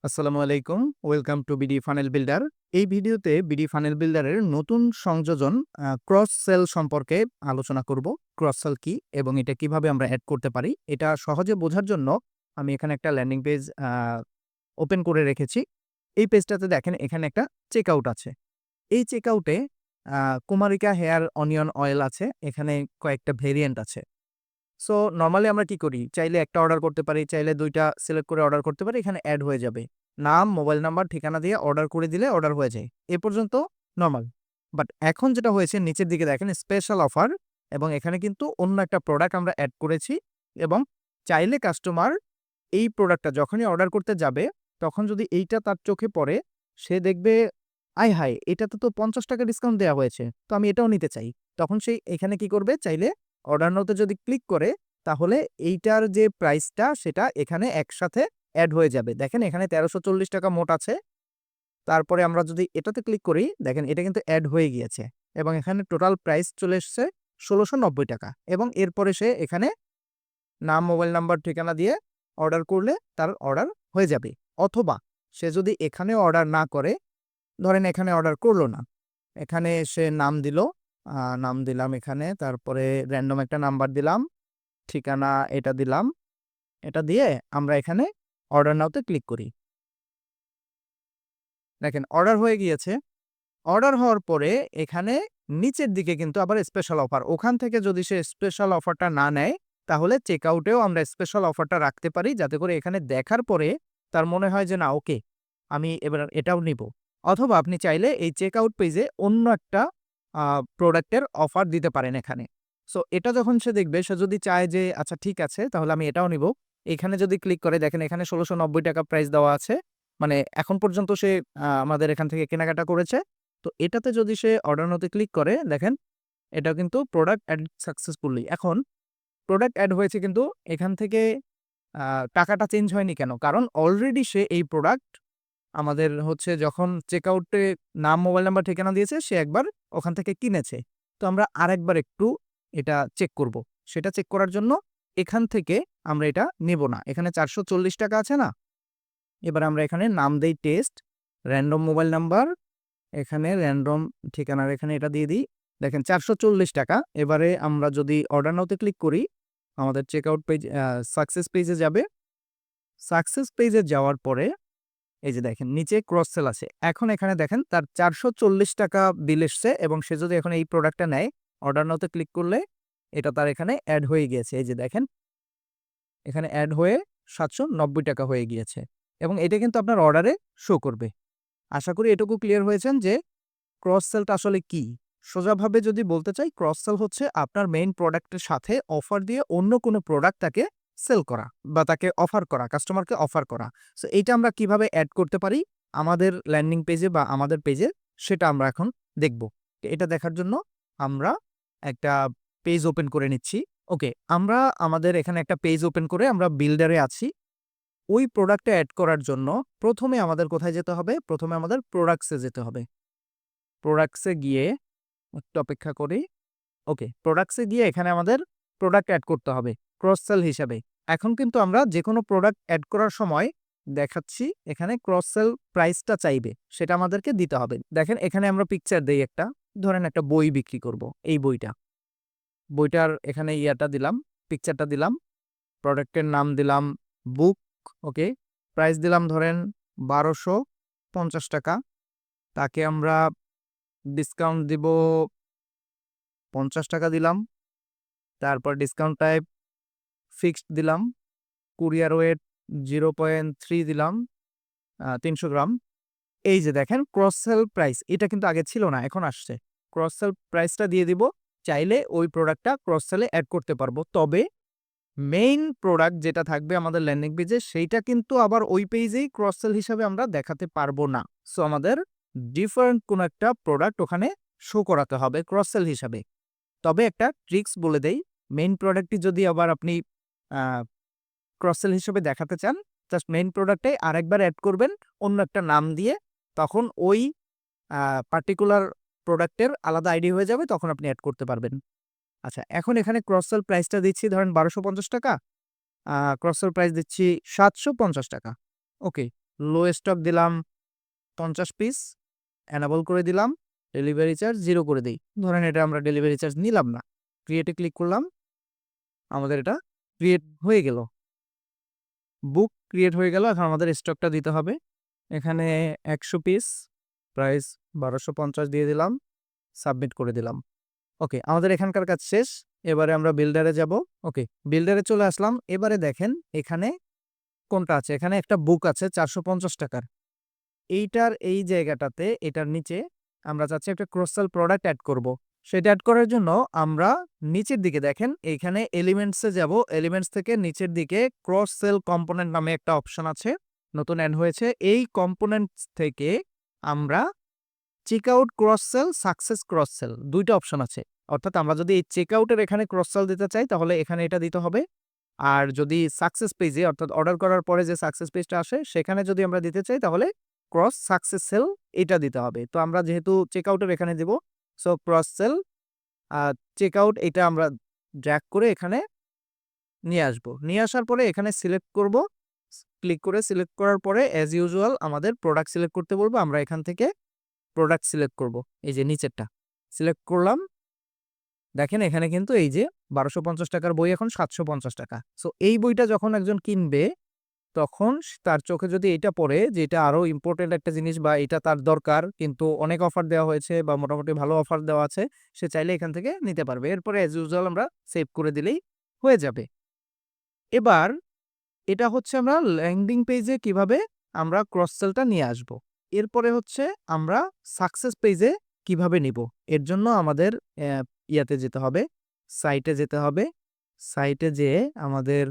আসসালামু আলাইকুম। Welcome to BD funnel builder. এই ভিডিওতে বিডি ফানেল বিল্ডারের নতুন সংযোজন ক্রস সেল সম্পর্কে আলোচনা করব। ক্রস সেল কি এবং এটা কিভাবে আমরা এড করতে পারি? এটা সহজে বোঝার জন্য আমি এখানে একটা ল্যান্ডিং পেজ ওপেন করে রেখেছি। এই পেজটাতে দেখেন এখানে একটা চেকআউট আছে। এই চেকআউটে আ কুমারিকা হেয়ার অনিয়ন অয়েল আছে। এখানে কয়েকটা ভেরিয়েন্ট আছে। সো নরমালি আমরা কি করি? চাইলে ১ টা অর্ডার করতে পারি, চাইলে ২ টা সিলেক্ট করে অর্ডার করতে পারি। এখানে এড হয়ে যাবে। নাম, মোবাইল নাম্বার, ঠিকানা দিয়ে অর্ডার করে দিলে অর্ডার হয়ে যায়। এ পর্যন্ত নরমাল। বাট এখন যেটা হয়েছে নিচের দিকে দেখেন স্পেশাল অফার এবং এখানে কিন্তু অন্য একটা প্রোডাক্ট আমরা এড করেছি এবং চাইলে কাস্টমার এই প্রোডাক্টটা যখনই অর্ডার করতে যাবে, তখন যদি এইটা তার চোখে পড়ে, সে দেখবে, "আয় হায়! এটাতে তো ৳৫০ ডিসকাউন্ট দেয়া হয়েছে। তো আমি এটাও নিতে চাই।" তখন সে এখানে কি করবে? চাইলে অর্ডার নাওতে যদি ক্লিক করে, তাহলে এইটার যে প্রাইসটা সেটা এখানে একসাথে এড হয়ে যাবে। দেখেন এখানে ৳১৩৪০ মোট আছে। তারপরে আমরা যদি এটাতে ক্লিক করি, দেখেন এটা কিন্তু এড হয়ে গিয়েছে এবং এখানে টোটাল প্রাইস চলে এসছে ৳১৬৯০ এবং এরপরে সে এখানে নাম, মোবাইল নাম্বার, ঠিকানা দিয়ে অর্ডার করলে তার অর্ডার হয়ে যাবে। অথবা সে যদি এখানেও অর্ডার না করে, ধরেন এখানে অর্ডার করল না। এখানে সে নাম দিল, নাম দিলাম এখানে, তারপরে র‍্যান্ডম একটা নাম্বার দিলাম, ঠিকানা এটা দিলাম। এটা দিয়ে আমরা এখানে অর্ডার নাওতে ক্লিক করি। দেখেন অর্ডার হয়ে গিয়েছে। অর্ডার হওয়ার পরে এখানে নিচের দিকে কিন্তু আবার স্পেশাল অফার। ওখান থেকে যদি সে স্পেশাল অফারটা না নেয়, তাহলে চেকআউটেও আমরা স্পেশাল অফারটা রাখতে পারি যাতে করে এখানে দেখার পরে তার মনে হয় যে, "না ওকে, আমি এবার এটাও নিবো।" অথবা আপনি চাইলে এই চেকআউট পেজে অন্য একটা আ প্রোডাক্টের অফার দিতে পারেন এখানে। সো এটা যখন সে দেখবে, সে যদি চায় যে, "আচ্ছা ঠিক আছে, তাহলে আমি এটাও নিবো।" এখানে যদি ক্লিক করে দেখেন এখানে ৳১৬৯০ প্রাইস দেওয়া আছে। মানে এখন পর্যন্ত সে আমাদের এখান থেকে কেনাকাটা করেছে। তো এটাতে যদি সে অর্ডার নাওতে ক্লিক করে দেখেন, এটা কিন্তু প্রোডাক্ট এড সাকসেসফুলি। এখন প্রোডাক্ট এড হয়েছে কিন্তু এখান থেকে আ টাকাটা চেঞ্জ হয়নি কেন? কারণ অলরেডি সে এই প্রোডাক্ট আমাদের হচ্ছে যখন চেকআউটে নাম, মোবাইল নাম্বার, ঠিকানা দিয়েছে সে একবার ওখান থেকে কিনেছে। তো আমরা আরেকবার একটু এটা চেক করব। সেটা চেক করার জন্য এখান থেকে আমরা এটা নেব না। এখানে ৳৪৪০ আছে না? এবার আমরা এখানে নাম দেই টেস্ট, র‍্যান্ডম মোবাইল নাম্বার, এখানে র‍্যান্ডম ঠিকানার এখানে এটা দিয়ে দিই। দেখেন ৳৪৪০। এবারে আমরা যদি অর্ডার নাও তে ক্লিক করি, আমাদের চেকআউট পেজ সাকসেস পেজে যাবে। সাকসেস পেজে যাওয়ার পরে এই যে দেখেন নিচে ক্রস সেল আছে। এখন এখানে দেখেন তার ৳৪৪০ বিল এসছে এবং সে যদি এখন এই প্রোডাক্টটা নেয়, অর্ডার নাও তে ক্লিক করলে এটা তার এখানে এড হয়ে গিয়েছে। এই যে দেখেন এখানে এড হয়ে ৳৭৯০ হয়ে গিয়েছে এবং এটা কিন্তু আপনার অর্ডারে শো করবে। আশা করি এটুকু ক্লিয়ার হয়েছেন যে ক্রস সেলটা আসলে কি? সোজাভাবে যদি বলতে চাই, ক্রস সেল হচ্ছে আপনার মেইন প্রোডাক্টের সাথে অফার দিয়ে অন্য কোনো প্রোডাক্ট তাকে সেল করা বা তাকে অফার করা, কাস্টমারকে অফার করা। সো এইটা আমরা কিভাবে এড করতে পারি আমাদের ল্যান্ডিং পেজে বা আমাদের পেজে, সেটা আমরা এখন দেখব। এটা দেখার জন্য আমরা একটা পেজ ওপেন করে নিচ্ছি। ওকে, আমরা আমাদের এখানে একটা পেজ ওপেন করে আমরা বিল্ডারে আছি। ওই প্রোডাক্টটা এড করার জন্য ১ম এ আমাদের কোথায় যেতে হবে? ১ম এ আমাদের প্রোডাক্টস এ যেতে হবে। প্রোডাক্টস এ গিয়ে একটু অপেক্ষা করি। ওকে, প্রোডাক্টস এ গিয়ে এখানে আমাদের প্রোডাক্ট এড করতে হবে ক্রস সেল হিসাবে। এখন কিন্তু আমরা যেকোনো প্রোডাক্ট এড করার সময় দেখাচ্ছি এখানে ক্রস সেল প্রাইসটা চাইবে। সেটা আমাদেরকে দিতে হবে। দেখেন এখানে আমরা পিকচার দেই একটা। ধরেন একটা বই বিক্রি করব। এই বইটা। বইটার এখানে ইয়াটা দিলাম, পিকচারটা দিলাম। প্রোডাক্টের নাম দিলাম বুক। ওকে। প্রাইস দিলাম ধরেন ৳১২৫০। তাকে আমরা ডিসকাউন্ট দিব ৳৫০ দিলাম। তারপর ডিসকাউন্ট টাইপ ফিক্সড দিলাম। কুরিয়ার ওয়েট 0.3 দিলাম, ৩০০ গ্রাম। এই যে দেখেন ক্রস সেল প্রাইস এটা কিন্তু আগে ছিল না, এখন আসছে। ক্রস সেল প্রাইসটা দিয়ে দিব। চাইলে ওই প্রোডাক্টটা ক্রস সেলে এড করতে পারবো। তবে মেইন প্রোডাক্ট যেটা থাকবে আমাদের ল্যান্ডিং পেজে সেইটা কিন্তু আবার ওই পেজেই ক্রস সেল হিসাবে আমরা দেখাতে পারবো না। সো আমাদের ডিফারেন্ট কোনো একটা প্রোডাক্ট ওখানে শো করাতে হবে ক্রস সেল হিসাবে। তবে একটা ট্রিক্স বলে দেই, মেইন প্রোডাক্টটি যদি আবার আপনি আ ক্রস সেল হিসেবে দেখাতে চান, জাস্ট মেইন প্রোডাক্টে আরেকবার এড করবেন অন্য একটা নাম দিয়ে। তখন ওই আ পার্টিকুলার প্রোডাক্টের আলাদা আইডি হয়ে যাবে, তখন আপনি এড করতে পারবেন। আচ্ছা, এখন এখানে ক্রস সেল প্রাইসটা দিচ্ছি ধরেন ৳১২৫০, ক্রস সেল প্রাইস দিচ্ছি ৳৭৫০। ওকে। লো স্টক দিলাম 50 পিস, এনাবল করে দিলাম, ডেলিভারি চার্জ 0 করে দেই। ধরেন এটা আমরা ডেলিভারি চার্জ নিলাম না। ক্রিয়েটে ক্লিক করলাম, আমাদের এটা ক্রিয়েট হয়ে গেল। বুক ক্রিয়েট হয়ে গেল। এখন আমাদের স্টকটা দিতে হবে। এখানে 100 পিস, প্রাইস 1250 দিয়ে দিলাম, সাবমিট করে দিলাম। ওকে, আমাদের এখানকার কাজ শেষ। এবারে আমরা বিল্ডারে যাব। ওকে, বিল্ডারে চলে আসলাম। এবারে দেখেন এখানে কোনটা আছে, এখানে একটা বুক আছে 450 টাকার। এইটার এই জায়গাটাতে এটার নিচে আমরা চাচ্ছি একটা ক্রস সেল প্রোডাক্ট অ্যাড করব। সেটা অ্যাড করার জন্য আমরা নিচের দিকে দেখেন এইখানে এলিমেন্টসে যাব। এলিমেন্টস থেকে নিচের দিকে ক্রস সেল কম্পোনেন্ট নামে একটা অপশন আছে, নতুন অ্যাড হয়েছে। এই কম্পোনেন্টস থেকে আমরা checkout cross sell, success cross sell, দুইটা অপশন আছে। অর্থাৎ আমরা যদি এই চেকআউটের এখানে ক্রস সেল দিতে চাই তাহলে এখানে এটা দিতে হবে। আর যদি সাকসেস পেজে অর্থাৎ অর্ডার করার পরে যে সাকসেস পেজটা আসে সেখানে যদি আমরা দিতে চাই তাহলে ক্রস সাকসেস সেল এটা দিতে হবে। তো আমরা যেহেতু চেকআউটের এখানে দেব, সো ক্রস সেল চেকআউট এটা আমরা ড্র্যাগ করে এখানে নিয়ে আসবো। নিয়ে আসার পরে এখানে সিলেক্ট করব, ক্লিক করে সিলেক্ট করার পরে অ্যাজ ইউজুয়াল আমাদের প্রোডাক্ট সিলেক্ট করতে বলবো। আমরা এখান থেকে প্রোডাক্ট সিলেক্ট করব, এই যে নিচেরটা সিলেক্ট করলাম। দেখেন এখানে কিন্তু এই যে 1250 টাকার বই এখন 750 টাকা। সো এই বইটা যখন একজন কিনবে তখন তার চোখে যদি এটা পড়ে যে এটা আরো ইম্পর্টেন্ট একটা জিনিস বা এটা তার দরকার, কিন্তু অনেক অফার দেওয়া হয়েছে বা মোটামুটি ভালো অফার দেওয়া আছে, সে চাইলে এখান থেকে নিতে পারবে। এরপরে অ্যাজ ইউজুয়াল আমরা সেভ করে দিলেই হয়ে যাবে। এবার এটা হচ্ছে আমরা ল্যান্ডিং পেজে কিভাবে আমরা ক্রস সেলটা নিয়ে আসব। এরপরে হচ্ছে আমরা সাকসেস পেজে কিভাবে নিব। এর জন্য আমাদের ইয়াতে যেতে হবে, সাইটে যেতে হবে। সাইটে যেয়ে আমাদের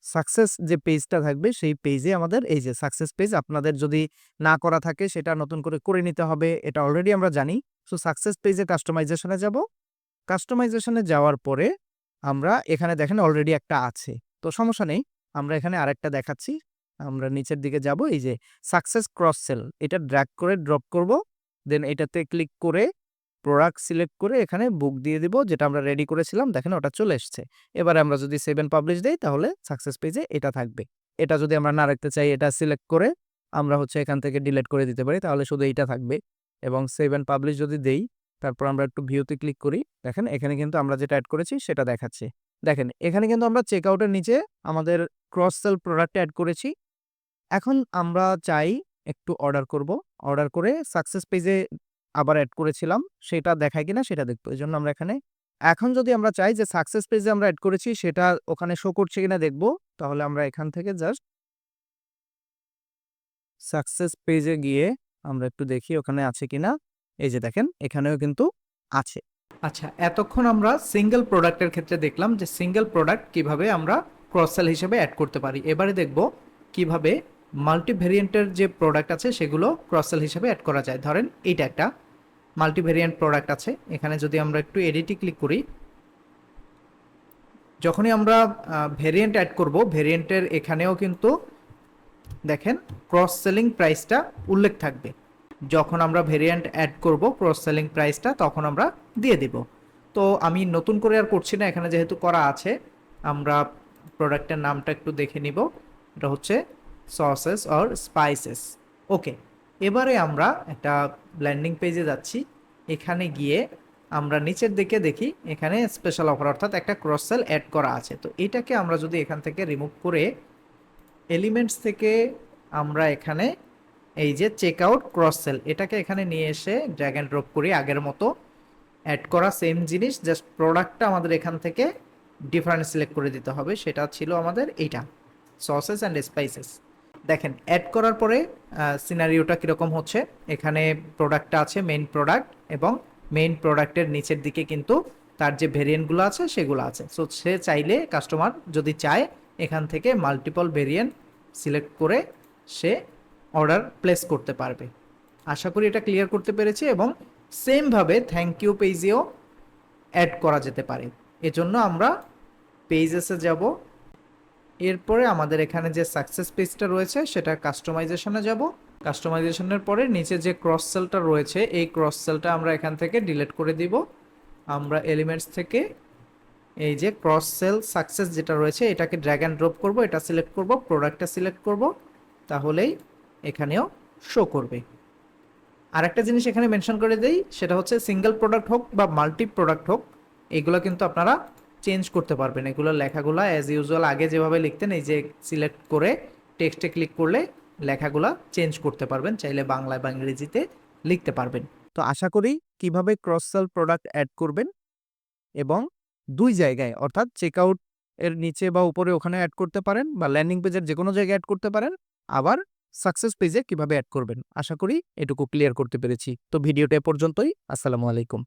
সাকসেস যে পেজটা থাকবে সেই পেজে আমাদের এই যে সাকসেস পেজ আপনাদের যদি না করা থাকে সেটা নতুন করে করে নিতে হবে, এটা অলরেডি আমরা জানি। সো সাকসেস পেজে কাস্টমাইজেশনে যাব। কাস্টমাইজেশনে যাওয়ার পরে আমরা এখানে দেখেন অলরেডি একটা আছে, তো সমস্যা নেই, আমরা এখানে আরেকটা দেখাচ্ছি। আমরা নিচের দিকে যাব, এই যে সাকসেস ক্রস সেল এটা ড্র্যাগ করে ড্রপ করব, দেন এটাতে ক্লিক করে প্রোডাক্ট সিলেক্ট করে এখানে বুক দিয়ে দিব, যেটা আমরা রেডি করেছিলাম। দেখেন ওটা চলে এসছে। এবারে আমরা যদি সেভ এন্ড পাবলিশ দেই তাহলে সাকসেস পেজে এটা থাকবে। এটা যদি আমরা না রাখতে চাই এটা সিলেক্ট করে আমরা হচ্ছে এখান থেকে ডিলিট করে দিতে পারি, তাহলে শুধু এইটা থাকবে। এবং সেভ এন্ড পাবলিশ যদি দেই, তারপর আমরা একটু ভিউতে ক্লিক করি, দেখেন এখানে কিন্তু আমরা যেটা অ্যাড করেছি সেটা দেখাচ্ছে। দেখেন এখানে কিন্তু আমরা চেকআউটের নিচে আমাদের ক্রস সেল প্রোডাক্ট অ্যাড করেছি। এখন আমরা চাই একটু অর্ডার করব। অর্ডার করে সাকসেস পেজে আবার অ্যাড করেছিলাম, সেটা দেখায় কিনা সেটা দেখবো। এজন্য আমরা এখানে এখন যদি আমরা চাই যে সাকসেস পেজে আমরা অ্যাড করেছি সেটা ওখানে শো করছে কিনা দেখবো, তাহলে আমরা এখান থেকে জাস্ট সাকসেস পেজে গিয়ে আমরা একটু দেখি ওখানে আছে কিনা। এই যে দেখেন এখানেও কিন্তু আছে। আচ্ছা, এতক্ষণ আমরা সিঙ্গেল প্রোডাক্টের ক্ষেত্রে দেখলাম যে সিঙ্গেল প্রোডাক্ট কিভাবে আমরা ক্রস সেল হিসেবে অ্যাড করতে পারি। এবারে দেখব কিভাবে মাল্টি ভেরিয়েন্টের যে প্রোডাক্ট আছে সেগুলো ক্রস সেল হিসেবে অ্যাড করা যায়। ধরেন এইটা একটা মাল্টি ভেরিয়েন্ট প্রোডাক্ট আছে, এখানে যদি আমরা একটু এডিটে ক্লিক করি, যখনই আমরা ভেরিয়েন্ট অ্যাড করব ভেরিয়েন্টের এখানেও কিন্তু দেখেন ক্রস সেলিং প্রাইসটা উল্লেখ থাকবে। যখন আমরা ভেরিয়েন্ট অ্যাড করব ক্রস সেলিং প্রাইসটা তখন আমরা দিয়ে দিব। তো আমি নতুন করে আর করছি না, এখানে যেহেতু করা আছে। আমরা প্রোডাক্টের নামটা একটু দেখে নিব, এটা হচ্ছে সসেস অর স্পাইসেস। ওকে, এবারে আমরা একটা ল্যান্ডিং পেজে যাচ্ছি। এখানে গিয়ে আমরা নিচের দিকে দেখি এখানে স্পেশাল অফার অর্থাৎ একটা ক্রস সেল অ্যাড করা আছে। তো এটাকে আমরা যদি এখান থেকে রিমুভ করে এলিমেন্টস থেকে আমরা এখানে এই যে চেকআউট ক্রস সেল এটাকে এখানে নিয়ে এসে ড্র্যাগ অ্যান্ড ড্রপ করি, আগের মতো অ্যাড করা সেম জিনিস, জাস্ট প্রোডাক্টটা আমাদের এখান থেকে ডিফারেন্ট সিলেক্ট করে দিতে হবে। সেটা ছিল আমাদের এইটা সসেস অ্যান্ড স্পাইসেস। দেখেন অ্যাড করার পরে সিনারিওটা কীরকম হচ্ছে। এখানে প্রোডাক্টটা আছে মেইন প্রোডাক্ট, এবং মেইন প্রোডাক্টের নিচের দিকে কিন্তু তার যে ভেরিয়েন্টগুলো আছে সেগুলো আছে। সো সে চাইলে কাস্টমার যদি চায় এখান থেকে মাল্টিপল ভেরিয়েন্ট সিলেক্ট করে সে অর্ডার প্লেস করতে পারবে। আশা করি এটা ক্লিয়ার করতে পেরেছি। এবং সেমভাবে থ্যাংক ইউ পেজেও অ্যাড করা যেতে পারে। এজন্য আমরা পেজেসে যাব, এরপরে আমাদের এখানে যে সাকসেস পেজটা রয়েছে সেটা কাস্টমাইজেশনে যাব। কাস্টমাইজেশনের পরে নিচে যে ক্রস সেলটা রয়েছে এই ক্রস সেলটা আমরা এখান থেকে ডিলিট করে দিব। আমরা এলিমেন্টস থেকে এই যে ক্রস সেল সাকসেস যেটা রয়েছে এটাকে ড্র্যাগ অ্যান্ড ড্রপ করব, এটা সিলেক্ট করব, প্রোডাক্টটা সিলেক্ট করব, তাহলেই এখানেও শো করবে। আরেকটা জিনিস এখানে মেনশন করে দেই, সেটা হচ্ছে সিঙ্গেল প্রোডাক্ট হোক বা মাল্টি প্রোডাক্ট হোক, এগুলো কিন্তু আপনারা চেঞ্জ করতে পারবেন। এগুলো লেখাগুলো অ্যাজ ইউজুয়াল আগে যেভাবে লিখতেন, এই যে সিলেক্ট করে টেক্সটে ক্লিক করলে লেখাগুলো চেঞ্জ করতে পারবেন, চাইলে বাংলা বা ইংরেজিতে লিখতে পারবেন। তো আশা করি কিভাবে ক্রস সেল প্রোডাক্ট অ্যাড করবেন এবং দুই জায়গায় অর্থাৎ চেকআউট এর নিচে বা উপরে ওখানে অ্যাড করতে পারেন, বা ল্যান্ডিং পেজের যে কোনো জায়গায় অ্যাড করতে পারেন, আবার সাকসেস পেজে কিভাবে অ্যাড করবেন। আশা করি এটুকু ক্লিয়ার করতে পেরেছি। তো ভিডিওটা এ পর্যন্তই। আসসালামু আলাইকুম।